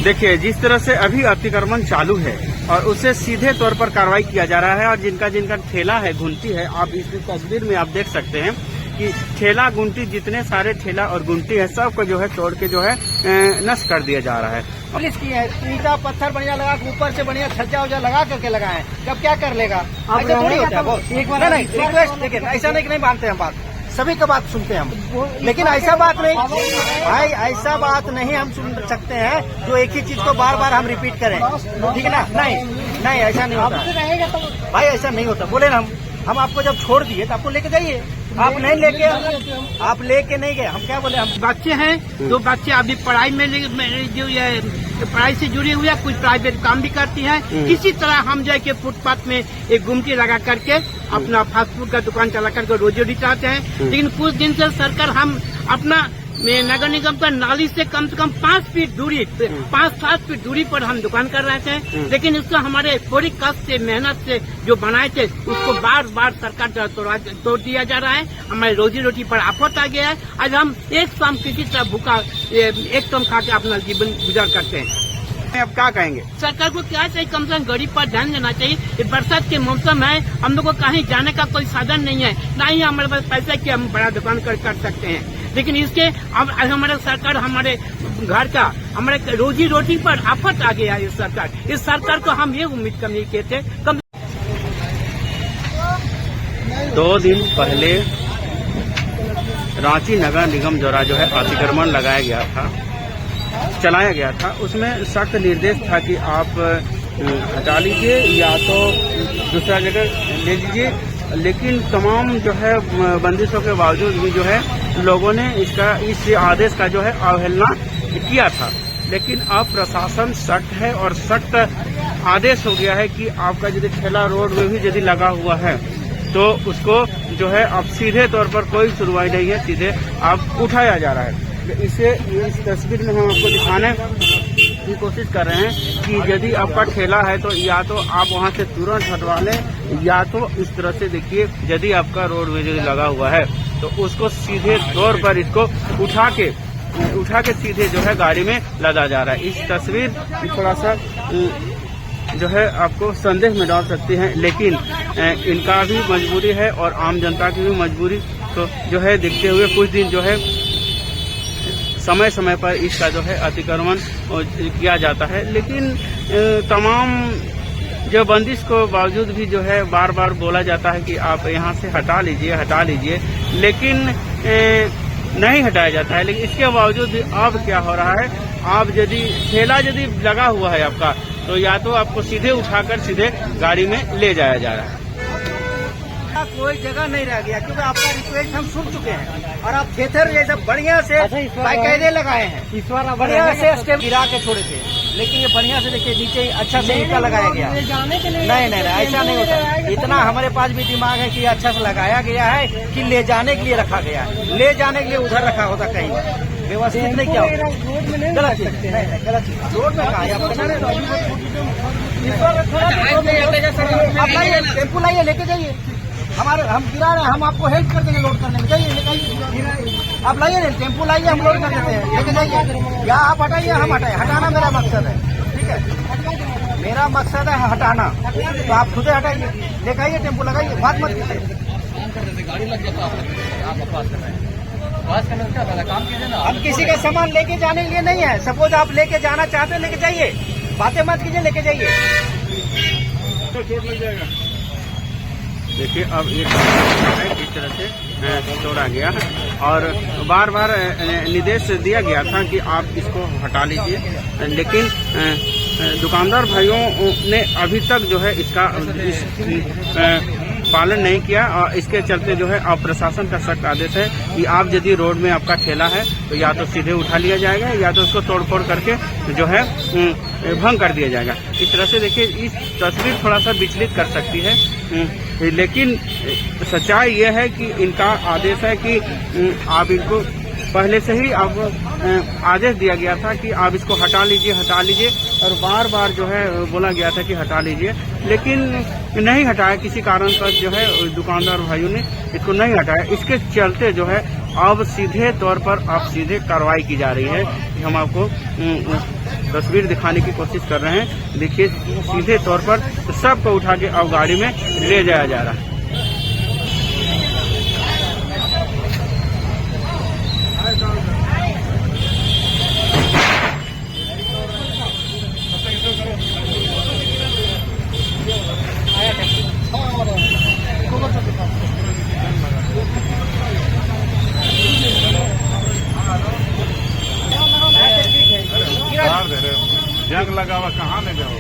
देखिए, जिस तरह से अभी अतिक्रमण चालू है और उससे सीधे तौर पर कार्रवाई किया जा रहा है और जिनका जिनका ठेला है, गुंटी है, आप इस तस्वीर में आप देख सकते हैं कि ठेला गुंटी, जितने सारे ठेला और गुंटी है, सबको जो है तोड़ के जो है नष्ट कर दिया जा रहा है। पुलिस की है, ईटा पत्थर बढ़िया लगा के ऊपर से बढ़िया छज्जा उज्जा लगा करके लगाए, जब क्या कर लेगा? ऐसा थोड़ी होता है। एक बार नहीं, रिक्वेस्ट देखिए, ऐसा नहीं कि नहीं मानते हम बात, सभी का बात सुनते हैं हम, लेकिन ऐसा बात नहीं भाई, ऐसा बात नहीं हम सुन सकते हैं जो एक ही चीज को बार बार हम रिपीट करें, ठीक है ना? नहीं नहीं, ऐसा नहीं होता भाई, ऐसा नहीं होता। बोले ना हम आपको जब छोड़ दिए तो आपको लेके जाइए, आप नहीं लेके, आप लेके नहीं गए, हम क्या बोले? हम बच्चे हैं, दो बच्चे अभी पढ़ाई में जो ये पढ़ाई से जुड़े हुए हैं, कुछ प्राइवेट काम भी करती हैं। किसी तरह हम जो है कि फुटपाथ में एक गुमटी लगा करके अपना फास्ट फूड का दुकान चला करके रोजी रोटी चाहते हैं। लेकिन कुछ दिन से सरकार हम अपना नगर निगम का नाली से कम 5 फीट दूरी, 5-7 फीट दूरी पर हम दुकान कर रहे थे, लेकिन इसको हमारे पूरी कष्ट से, मेहनत से जो बनाए थे, उसको बार बार सरकार तोड़ दिया जा रहा है। हमारी रोजी रोटी पर आफत आ गया है। आज हम एक शाम किसी तरह भूखा एक टम खा के अपना जीवन गुजार करते हैं। अब क्या कहेंगे? सरकार को क्या चाहिए? कम से कम गरीब पर ध्यान देना चाहिए। ये बरसात के मौसम है, हम लोग को कहीं जाने का कोई साधन नहीं है, ना ही हमारे पास पैसा कि हम बड़ा दुकान कर सकते हैं। लेकिन इसके अब हमारे सरकार हमारे घर का, हमारे रोजी रोटी पर आफत आ गया है। इस सरकार को हम ये उम्मीद करने के थे। 2 दिन पहले रांची नगर निगम द्वारा जो है अतिक्रमण चलाया गया था, उसमें सख्त निर्देश था कि आप हटा लीजिए या तो दूसरा जगह ले लीजिए। लेकिन तमाम जो है बंदिशों के बावजूद भी जो है लोगों ने इस आदेश का जो है अवहेलना किया था। लेकिन अब प्रशासन सख्त है और सख्त आदेश हो गया है कि आपका यदि ठेला रोड में भी यदि लगा हुआ है तो उसको जो है अब सीधे तौर पर कोई सुनवाई नहीं है, सीधे आप उठाया जा रहा है। इस तस्वीर में हम आपको दिखाने की कोशिश कर रहे हैं कि यदि आपका ठेला है तो या तो आप वहां से तुरंत हटवा लें, या तो इस तरह से देखिए, यदि आपका रोड में यदि लगा हुआ है तो उसको सीधे तौर पर इसको उठा के सीधे जो है गाड़ी में लदा जा रहा है। इस तस्वीर थोड़ा सा जो है आपको संदेह में डाल सकती है, लेकिन इनका भी मजबूरी है और आम जनता की भी मजबूरी तो जो है देखते हुए कुछ दिन जो है समय समय पर इसका जो है अतिक्रमण किया जाता है। लेकिन तमाम जो बंदिश को बावजूद भी जो है बार बार बोला जाता है कि आप यहाँ से हटा लीजिए, लेकिन नहीं हटाया जाता है। लेकिन इसके बावजूद अब क्या हो रहा है, आप यदि ठेला यदि लगा हुआ है आपका, तो या तो आपको सीधे उठाकर सीधे गाड़ी में ले जाया जा रहा है। कोई जगह नहीं रह गया, क्योंकि आपका रिक्वेस्ट हम सुन चुके हैं और आप थेथर जैसा बढ़िया से बाकायदे लगाए हैं, बढ़िया से स्टेप गिरा के छोड़े थे, लेकिन ये बढ़िया से देखिए नीचे अच्छा से ईटा लगाया गया। नहीं, ऐसा नहीं होता। इतना हमारे पास भी दिमाग है कि अच्छा से लगाया गया है कि ले जाने के लिए रखा गया है, ले जाने के लिए उधर रखा होता कहीं व्यवस्थित नहीं किया होता। गलत चीज रोड में कहा आप टेम्पू लाइए, लेके जाइए, हम गिरा रहे हैं, हम आपको हेल्प कर देंगे लोड करने में, जाइए आप लाइए ना, टेम्पू लाइए, हम लोड कर देते हैं, लेके जाइए, या आप हटाइए हम हटाए, हटाना मेरा मकसद है, ठीक है, मेरा मकसद है हटाना, तो आप खुद हटाइए, लेके आइए, टेम्पू लगाइए, बात मत कीजिए। गाड़ी लग जाता है, हम किसी का सामान लेके जाने के लिए नहीं है। सपोज आप लेके जाना चाहते हैं, लेके जाइए, बातें मत कीजिए, लेके जाइए। देखिए, अब एक इस तरह से तोड़ा गया और बार बार निर्देश दिया गया था कि आप इसको हटा लीजिए, लेकिन दुकानदार भाइयों ने अभी तक जो है इसका पालन नहीं किया और इसके चलते जो है अब प्रशासन का सख्त आदेश है कि आप यदि रोड में आपका ठेला है तो या तो सीधे उठा लिया जाएगा या तो उसको तोड़फोड़ करके जो है भंग कर दिया जाएगा। इस तरह से देखिए, इस तस्वीर थोड़ा सा विचलित कर सकती है, लेकिन सच्चाई ये है कि इनका आदेश है कि आप इनको पहले से ही अब आदेश दिया गया था कि आप इसको हटा लीजिए और बार बार जो है बोला गया था कि हटा लीजिए, लेकिन नहीं हटाया। किसी कारण पर जो है दुकानदार भाइयों ने इसको नहीं हटाया। इसके चलते जो है अब सीधे तौर पर अब सीधे कार्रवाई की जा रही है। हम आपको तस्वीर दिखाने की कोशिश कर रहे हैं। देखिए सीधे तौर पर सबको उठा के अब गाड़ी में ले जाया जा रहा है। जंग लगा हुआ कहाँ ले जाओ?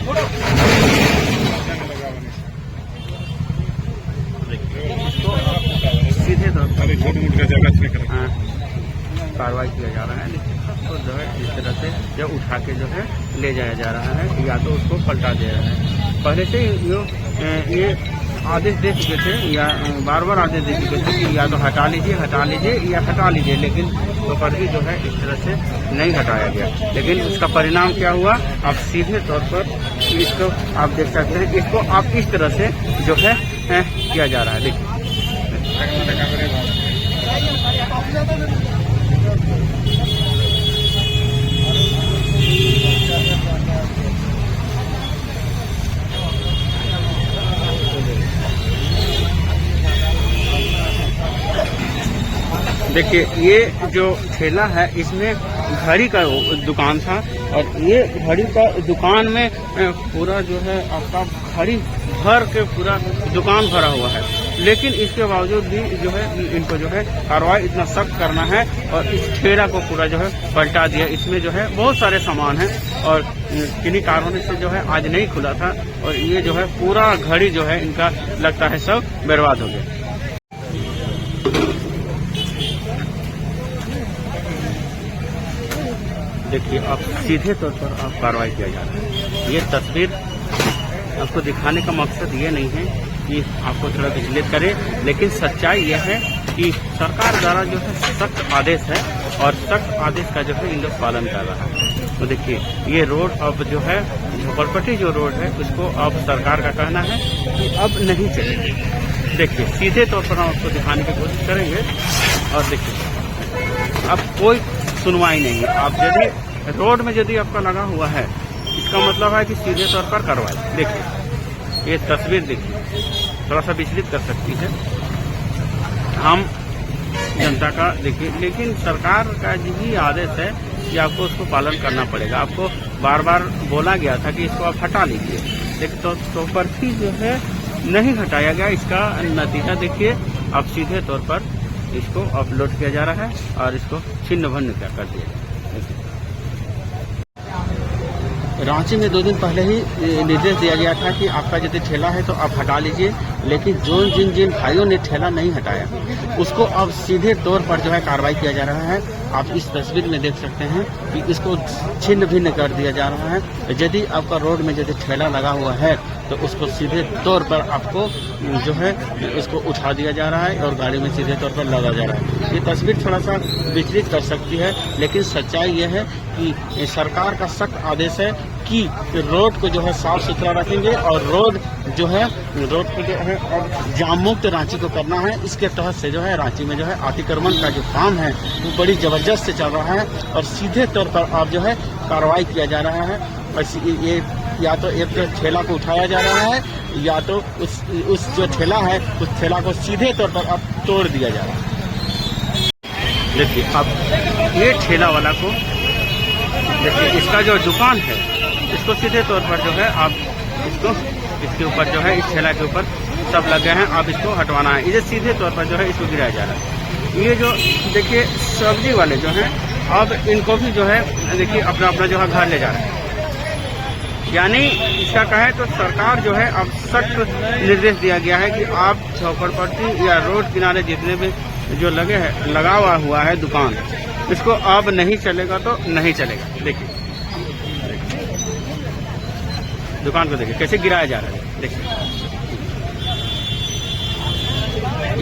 सीधे तौर पर छोट मोट का जगह से कार्रवाई किया जा रहा है। लेकिन तो जो है इस तरह से जब उठा के जो है ले जाया जा रहा है, या तो उसको पलटा दे रहा है। पहले से ये आदेश दे चुके थे या बार बार आदेश दे चुके थे कि या तो हटा लीजिए या हटा लीजिए, लेकिन तो पर भी जो है इस तरह से नहीं हटाया गया। लेकिन उसका परिणाम क्या हुआ, अब सीधे तौर पर इसको आप देख सकते हैं, इसको आप इस तरह से जो है किया जा रहा है। देखिए देखिए ये जो ठेला है इसमें घड़ी का दुकान था, और ये घड़ी का दुकान में पूरा जो है आपका घड़ी भर के पूरा दुकान भरा हुआ है। लेकिन इसके बावजूद भी जो है इनको जो है कार्रवाई इतना सख्त करना है, और इस ठेला को पूरा जो है पलटा दिया। इसमें जो है बहुत सारे सामान हैं, और किन्हीं कारणों से जो है आज नहीं खुला था, और ये जो है पूरा घड़ी जो है इनका लगता है सब बर्बाद हो गया। देखिए अब सीधे तौर पर आप कार्रवाई किया जा रहा है। ये तस्वीर आपको दिखाने का मकसद ये नहीं है कि आपको थोड़ा विचलित करे, लेकिन सच्चाई यह है कि सरकार द्वारा जो है सख्त आदेश है, और सख्त आदेश का जो है इन लोग पालन कर रहा है। तो देखिए ये रोड अब जो है झोपड़पट्टी जो रोड है उसको अब सरकार का कहना है कि अब नहीं चलेगी। देखिए सीधे तौर पर हम आपको दिखाने की कोशिश करेंगे, और देखिए अब कोई सुनवाई नहीं है। आप यदि रोड में यदि आपका लगा हुआ है, इसका मतलब है कि सीधे तौर पर कार्रवाई। देखिए ये तस्वीर देखिए थोड़ा सा विचलित कर सकती है हम जनता का। देखिए लेकिन सरकार का यही आदेश है कि आपको उसको पालन करना पड़ेगा। आपको बार बार बोला गया था कि इसको आप हटा लीजिए, लेकिन तो पर भी जो है नहीं हटाया गया। इसका नतीजा देखिए अब सीधे तौर पर इसको अपलोड किया जा रहा है, और इसको छिन्न भिन्न क्या कर दिया। रांची में 2 दिन पहले ही निर्देश दिया गया था कि आपका यदि ठेला है तो आप हटा लीजिए, लेकिन जिन भाइयों ने ठेला नहीं हटाया उसको अब सीधे तौर पर जो है कार्रवाई किया जा रहा है। आप इस तस्वीर में देख सकते हैं कि इसको छिन्न भिन्न कर दिया जा रहा है। यदि आपका रोड में यदि ठेला लगा हुआ है तो उसको सीधे तौर पर आपको जो है इसको उठा दिया जा रहा है, और गाड़ी में सीधे तौर पर लगा जा रहा है। ये तस्वीर थोड़ा सा विचलित कर सकती है, लेकिन सच्चाई ये है कि सरकार का सख्त आदेश है कि रोड को जो है साफ सुथरा रखेंगे, और रोड को जो है अब जाम मुक्त रांची को करना है। इसके तहत से जो है रांची में जो है अतिक्रमण का जो काम है वो बड़ी जबरदस्त से चल रहा है, और सीधे तौर पर अब जो है कार्रवाई किया जा रहा है। और ये या तो एक ठेला को उठाया जा रहा है, या तो उस जो ठेला है उस ठेला को सीधे तौर पर अब तोड़ दिया जा रहा है। देखिए अब ये ठेला वाला को देखिए, इसका जो दुकान है इसको सीधे तौर पर जो है आप इसके ऊपर जो है इस ठेला के ऊपर सब लगे हैं, आप इसको हटवाना है। इसे सीधे तौर पर जो है इसको गिराया जा रहा है। ये जो देखिए सब्जी वाले जो हैं अब इनको भी जो है देखिए अपना जो है घर ले जा रहे हैं। यानी इसका कहें तो सरकार जो है अब सख्त निर्देश दिया गया है कि आप झोपड़पट्टी या रोड किनारे जितने भी जो लगा हुआ है दुकान, इसको अब नहीं चलेगा तो नहीं चलेगा। देखिए दुकान को देखिए कैसे गिराया जा रहा है। देखिए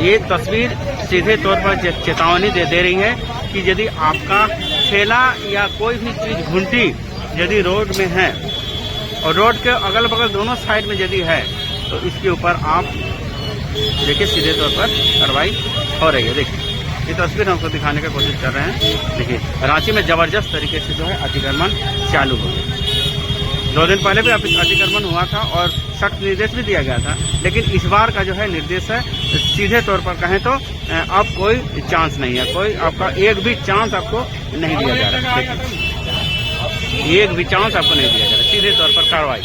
ये तस्वीर सीधे तौर पर चेतावनी दे रही है कि यदि आपका ठेला या कोई भी चीज घुंटी यदि रोड में है और रोड के अगल बगल दोनों साइड में यदि है तो इसके ऊपर आप देखिए सीधे तौर पर कार्रवाई हो रही है। देखिए ये तस्वीर हमको दिखाने की कोशिश कर रहे हैं। देखिए, रांची में जबरदस्त तरीके से जो है अतिक्रमण चालू हो गया। 2 दिन पहले भी अतिक्रमण हुआ था और सख्त निर्देश भी दिया गया था, लेकिन इस बार का जो है निर्देश है सीधे तौर पर कहें तो अब कोई चांस नहीं है, कोई आपका एक भी चांस आपको नहीं दिया जा रहा है। एक भी चांस आपको नहीं दिया जा रहा, सीधे तौर पर कार्रवाई।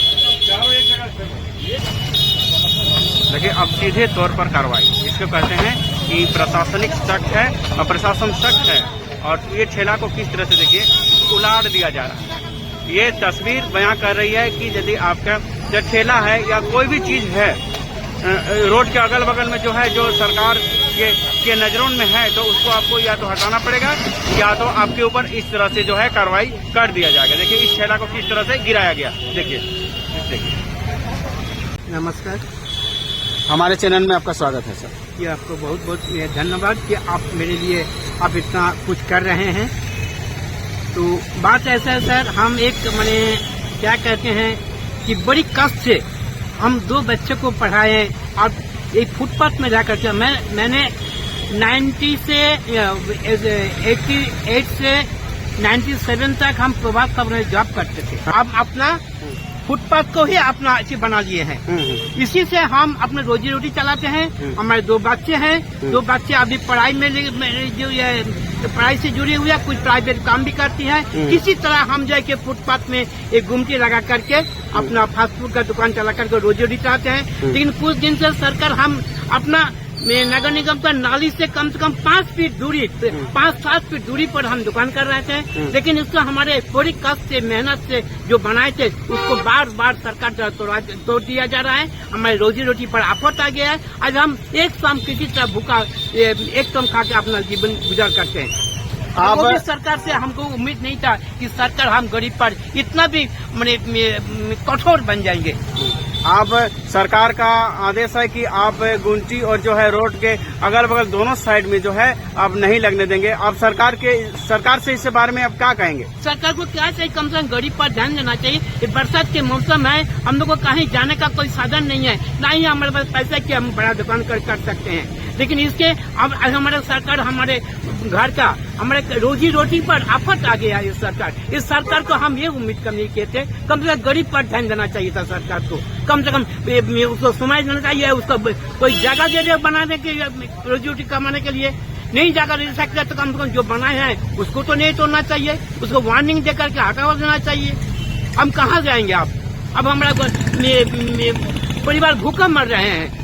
देखिए, अब सीधे तौर पर कार्रवाई इसको कहते हैं कि प्रशासनिक सख्त है और प्रशासन सख्त है। और ये ठेला को किस तरह से देखिए उलाड़ दिया जा रहा है। ये तस्वीर बयां कर रही है कि यदि आपका जो ठेला है या कोई भी चीज है रोड के अगल बगल में जो है, जो सरकार के नजरों में है, तो उसको आपको या तो हटाना पड़ेगा या तो आपके ऊपर इस तरह से जो है कार्रवाई कर दिया जाएगा। देखिए, इस ठेला को किस तरह से गिराया गया। देखिए, नमस्कार, हमारे चैनल में आपका स्वागत है सर। ये आपको बहुत बहुत धन्यवाद कि आप मेरे लिए आप इतना कुछ कर रहे हैं। तो बात ऐसा है सर, हम एक मैंने क्या कहते हैं कि बड़ी कष्ट से हम 2 बच्चों को पढ़ाए और एक फुटपाथ में जाकर के मैंने 90 से 88 से 97 तक हम प्रभात खबर में जॉब करते थे। अब अपना फुटपाथ को ही अपना अच्छी बना लिए हैं। इसी से हम अपने रोजी रोटी चलाते हैं। हमारे 2 बच्चे हैं, 2 बच्चे अभी पढ़ाई में जो ये पढ़ाई से जुड़े हुए कुछ प्राइवेट काम भी करती हैं। किसी तरह हम जो है कि फुटपाथ में एक गुमटी लगा करके अपना फास्ट फूड का दुकान चला करके रोजी रोटी चलाते हैं। लेकिन कुछ दिन से सरकार हम अपना नगर निगम का नाली से कम 5 फीट दूरी 5-7 फीट दूरी पर हम दुकान कर रहे थे। लेकिन इसको हमारे पूरी कष्ट से मेहनत से जो बनाए थे उसको बार बार सरकार द्वारा तोड़ दिया जा रहा है। हमारी रोजी रोटी पर आफत आ गया है। आज हम एक शाम किसी तरह भूखा एक शाम खा के अपना जीवन गुजार करते हैं। वो भी सरकार से हमको उम्मीद नहीं था कि सरकार हम गरीब पर इतना भी कठोर बन जाएंगे। अब सरकार का आदेश है कि आप गुमटी और जो है रोड के अगल बगल दोनों साइड में जो है अब नहीं लगने देंगे। अब सरकार से इस बारे में अब क्या कहेंगे? सरकार को क्या चाहिए, कम से कम गरीब पर ध्यान देना चाहिए। ये बरसात के मौसम है, हम लोग को कहीं जाने का कोई साधन नहीं है, ना ही हमारे पास पैसा कि हम बड़ा दुकान कर सकते हैं। लेकिन इसके अब हमारे सरकार हमारे घर का हमारे रोजी रोटी पर आफत आ गया है। इस सरकार को हम ये उम्मीद कम नहीं किए थे। कम से कम गरीब पर ध्यान देना चाहिए था सरकार को। कम से कम उसको समझ देना चाहिए, उसको कोई जगह दे दे बनाने के रोजी रोटी कमाने के लिए। नहीं जगह दे सकते तो कम से कम जो बनाए हैं उसको तो नहीं तोड़ना चाहिए, उसको वार्निंग देकर के हटावा देना चाहिए। हम कहाँ जाएंगे अब हमारा परिवार भूखा मर रहे हैं।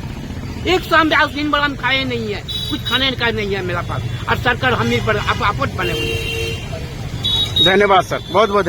एक शाम आज दिन भर हम खाए नहीं है, कुछ खाने का नहीं है मेरा पास, और सरकार हम ही पर आफत बने हुए। धन्यवाद सर, बहुत बहुत।